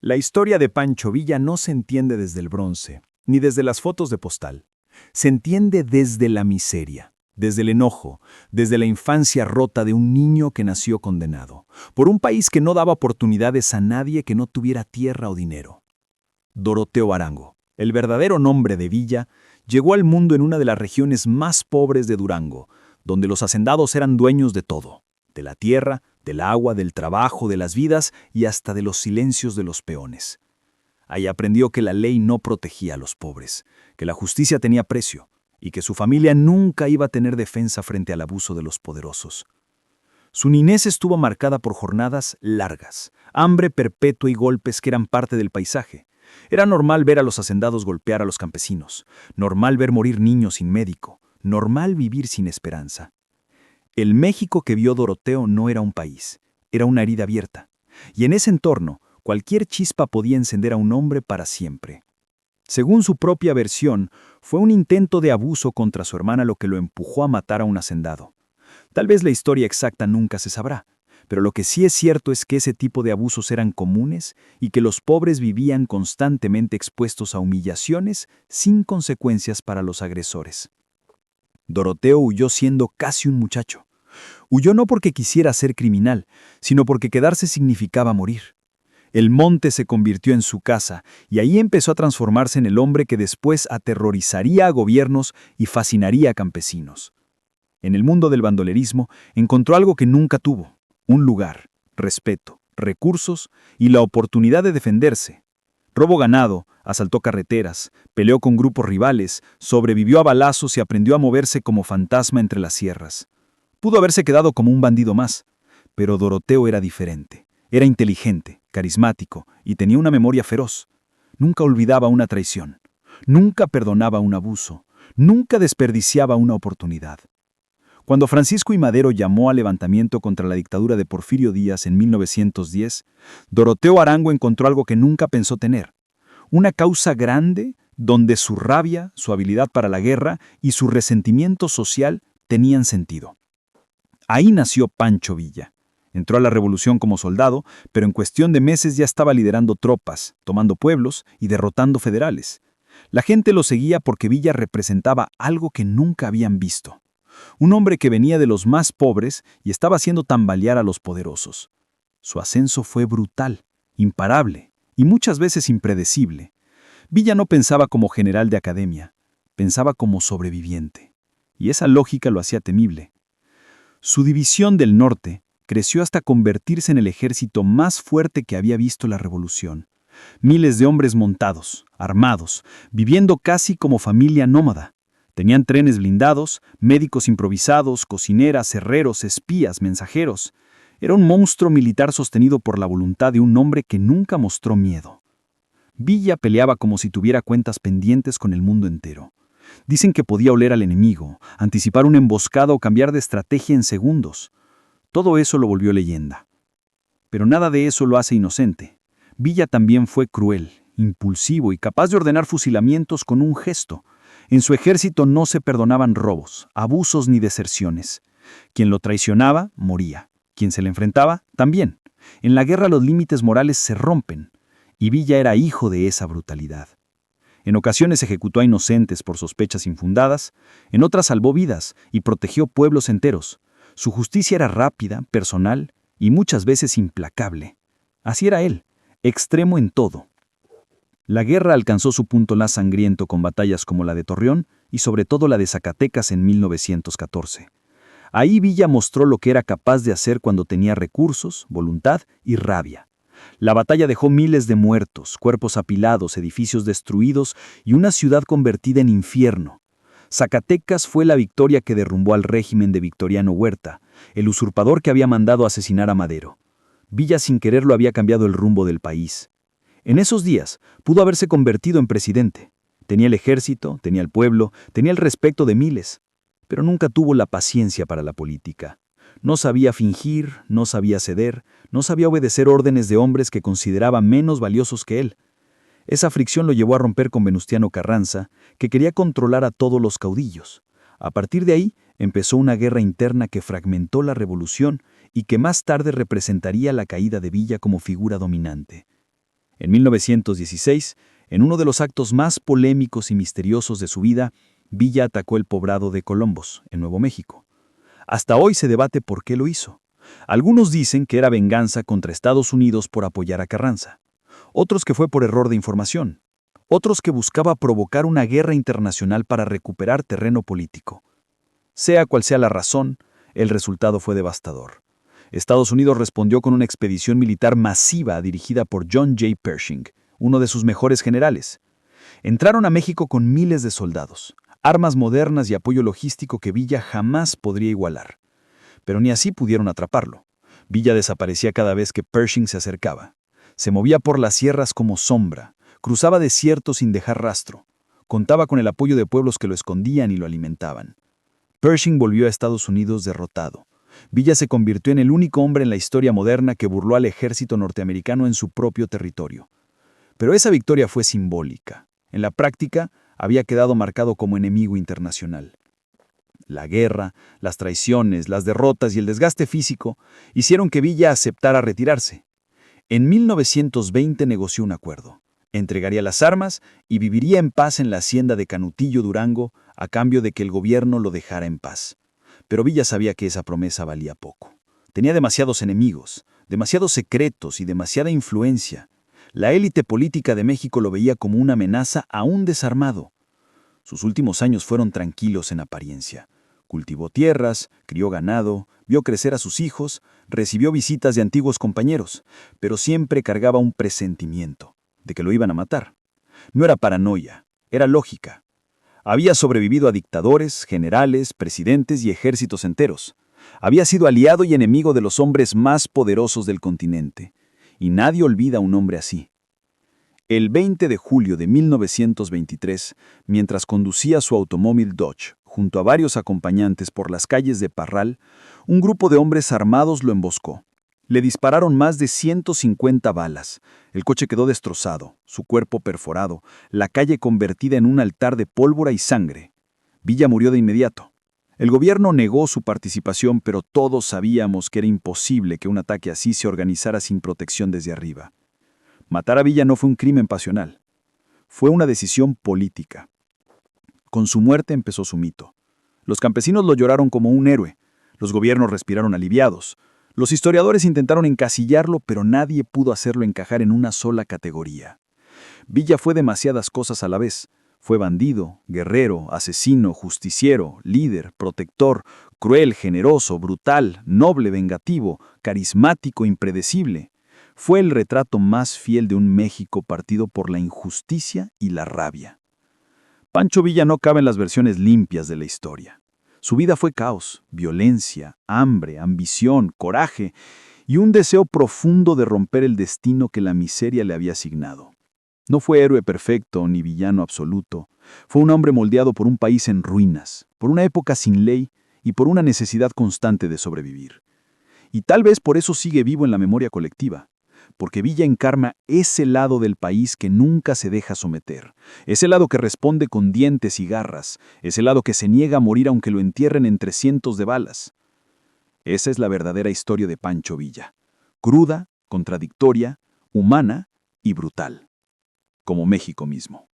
La historia de Pancho Villa no se entiende desde el bronce, ni desde las fotos de postal. Se entiende desde la miseria, desde el enojo, desde la infancia rota de un niño que nació condenado, por un país que no daba oportunidades a nadie que no tuviera tierra o dinero. Doroteo Arango, el verdadero nombre de Villa, llegó al mundo en una de las regiones más pobres de Durango, donde los hacendados eran dueños de todo, de la tierra, del agua, del trabajo, de las vidas y hasta de los silencios de los peones. Ahí aprendió que la ley no protegía a los pobres, que la justicia tenía precio y que su familia nunca iba a tener defensa frente al abuso de los poderosos. Su niñez estuvo marcada por jornadas largas, hambre perpetua y golpes que eran parte del paisaje. Era normal ver a los hacendados golpear a los campesinos, normal ver morir niños sin médico, normal vivir sin esperanza. El México que vio Doroteo no era un país, era una herida abierta, y en ese entorno cualquier chispa podía encender a un hombre para siempre. Según su propia versión, fue un intento de abuso contra su hermana lo que lo empujó a matar a un hacendado. Tal vez la historia exacta nunca se sabrá, pero lo que sí es cierto es que ese tipo de abusos eran comunes y que los pobres vivían constantemente expuestos a humillaciones sin consecuencias para los agresores. Doroteo huyó siendo casi un muchacho. Huyó no porque quisiera ser criminal, sino porque quedarse significaba morir. El monte se convirtió en su casa y ahí empezó a transformarse en el hombre que después aterrorizaría a gobiernos y fascinaría a campesinos. En el mundo del bandolerismo encontró algo que nunca tuvo: un lugar, respeto, recursos y la oportunidad de defenderse. Robó ganado, asaltó carreteras, peleó con grupos rivales, sobrevivió a balazos y aprendió a moverse como fantasma entre las sierras. Pudo haberse quedado como un bandido más, pero Doroteo era diferente. Era inteligente, carismático y tenía una memoria feroz. Nunca olvidaba una traición, nunca perdonaba un abuso, nunca desperdiciaba una oportunidad. Cuando Francisco I. Madero llamó al levantamiento contra la dictadura de Porfirio Díaz en 1910, Doroteo Arango encontró algo que nunca pensó tener: una causa grande donde su rabia, su habilidad para la guerra y su resentimiento social tenían sentido. Ahí nació Pancho Villa. Entró a la revolución como soldado, pero en cuestión de meses ya estaba liderando tropas, tomando pueblos y derrotando federales. La gente lo seguía porque Villa representaba algo que nunca habían visto. Un hombre que venía de los más pobres y estaba haciendo tambalear a los poderosos. Su ascenso fue brutal, imparable y muchas veces impredecible. Villa no pensaba como general de academia, pensaba como sobreviviente. Y esa lógica lo hacía temible. Su división del norte creció hasta convertirse en el ejército más fuerte que había visto la revolución. Miles de hombres montados, armados, viviendo casi como familia nómada. Tenían trenes blindados, médicos improvisados, cocineras, herreros, espías, mensajeros. Era un monstruo militar sostenido por la voluntad de un hombre que nunca mostró miedo. Villa peleaba como si tuviera cuentas pendientes con el mundo entero. Dicen que podía oler al enemigo, anticipar una emboscada o cambiar de estrategia en segundos. Todo eso lo volvió leyenda. Pero nada de eso lo hace inocente. Villa también fue cruel, impulsivo y capaz de ordenar fusilamientos con un gesto. En su ejército no se perdonaban robos, abusos ni deserciones. Quien lo traicionaba, moría. Quien se le enfrentaba, también. En la guerra los límites morales se rompen, y Villa era hijo de esa brutalidad. En ocasiones ejecutó a inocentes por sospechas infundadas, en otras salvó vidas y protegió pueblos enteros. Su justicia era rápida, personal y muchas veces implacable. Así era él, extremo en todo. La guerra alcanzó su punto más sangriento con batallas como la de Torreón y sobre todo la de Zacatecas en 1914. Ahí Villa mostró lo que era capaz de hacer cuando tenía recursos, voluntad y rabia. La batalla dejó miles de muertos, cuerpos apilados, edificios destruidos y una ciudad convertida en infierno. Zacatecas fue la victoria que derrumbó al régimen de Victoriano Huerta, el usurpador que había mandado asesinar a Madero. Villa sin quererlo había cambiado el rumbo del país. En esos días pudo haberse convertido en presidente. Tenía el ejército, tenía el pueblo, tenía el respeto de miles, pero nunca tuvo la paciencia para la política. No sabía fingir, no sabía ceder, no sabía obedecer órdenes de hombres que consideraba menos valiosos que él. Esa fricción lo llevó a romper con Venustiano Carranza, que quería controlar a todos los caudillos. A partir de ahí, empezó una guerra interna que fragmentó la revolución y que más tarde representaría la caída de Villa como figura dominante. En 1916, en uno de los actos más polémicos y misteriosos de su vida, Villa atacó el poblado de Colombos, en Nuevo México. Hasta hoy se debate por qué lo hizo. Algunos dicen que era venganza contra Estados Unidos por apoyar a Carranza. Otros que fue por error de información. Otros que buscaba provocar una guerra internacional para recuperar terreno político. Sea cual sea la razón, el resultado fue devastador. Estados Unidos respondió con una expedición militar masiva dirigida por John J. Pershing, uno de sus mejores generales. Entraron a México con miles de soldados, armas modernas y apoyo logístico que Villa jamás podría igualar. Pero ni así pudieron atraparlo. Villa desaparecía cada vez que Pershing se acercaba. Se movía por las sierras como sombra, cruzaba desiertos sin dejar rastro. Contaba con el apoyo de pueblos que lo escondían y lo alimentaban. Pershing volvió a Estados Unidos derrotado. Villa se convirtió en el único hombre en la historia moderna que burló al ejército norteamericano en su propio territorio. Pero esa victoria fue simbólica. En la práctica, había quedado marcado como enemigo internacional. La guerra, las traiciones, las derrotas y el desgaste físico hicieron que Villa aceptara retirarse. En 1920 negoció un acuerdo. Entregaría las armas y viviría en paz en la hacienda de Canutillo, Durango, a cambio de que el gobierno lo dejara en paz. Pero Villa sabía que esa promesa valía poco. Tenía demasiados enemigos, demasiados secretos y demasiada influencia. La élite política de México lo veía como una amenaza aún desarmado. Sus últimos años fueron tranquilos en apariencia. Cultivó tierras, crió ganado, vio crecer a sus hijos, recibió visitas de antiguos compañeros, pero siempre cargaba un presentimiento de que lo iban a matar. No era paranoia, era lógica. Había sobrevivido a dictadores, generales, presidentes y ejércitos enteros. Había sido aliado y enemigo de los hombres más poderosos del continente. Y nadie olvida a un hombre así. El 20 de julio de 1923, mientras conducía su automóvil Dodge junto a varios acompañantes por las calles de Parral, un grupo de hombres armados lo emboscó. Le dispararon más de 150 balas. El coche quedó destrozado, su cuerpo perforado, la calle convertida en un altar de pólvora y sangre. Villa murió de inmediato. El gobierno negó su participación, pero todos sabíamos que era imposible que un ataque así se organizara sin protección desde arriba. Matar a Villa no fue un crimen pasional. Fue una decisión política. Con su muerte empezó su mito. Los campesinos lo lloraron como un héroe. Los gobiernos respiraron aliviados. Los historiadores intentaron encasillarlo, pero nadie pudo hacerlo encajar en una sola categoría. Villa fue demasiadas cosas a la vez. Fue bandido, guerrero, asesino, justiciero, líder, protector, cruel, generoso, brutal, noble, vengativo, carismático, impredecible. Fue el retrato más fiel de un México partido por la injusticia y la rabia. Pancho Villa no cabe en las versiones limpias de la historia. Su vida fue caos, violencia, hambre, ambición, coraje y un deseo profundo de romper el destino que la miseria le había asignado. No fue héroe perfecto ni villano absoluto. Fue un hombre moldeado por un país en ruinas, por una época sin ley y por una necesidad constante de sobrevivir. Y tal vez por eso sigue vivo en la memoria colectiva, porque Villa encarna ese lado del país que nunca se deja someter, ese lado que responde con dientes y garras, ese lado que se niega a morir aunque lo entierren entre cientos de balas. Esa es la verdadera historia de Pancho Villa, cruda, contradictoria, humana y brutal, como México mismo.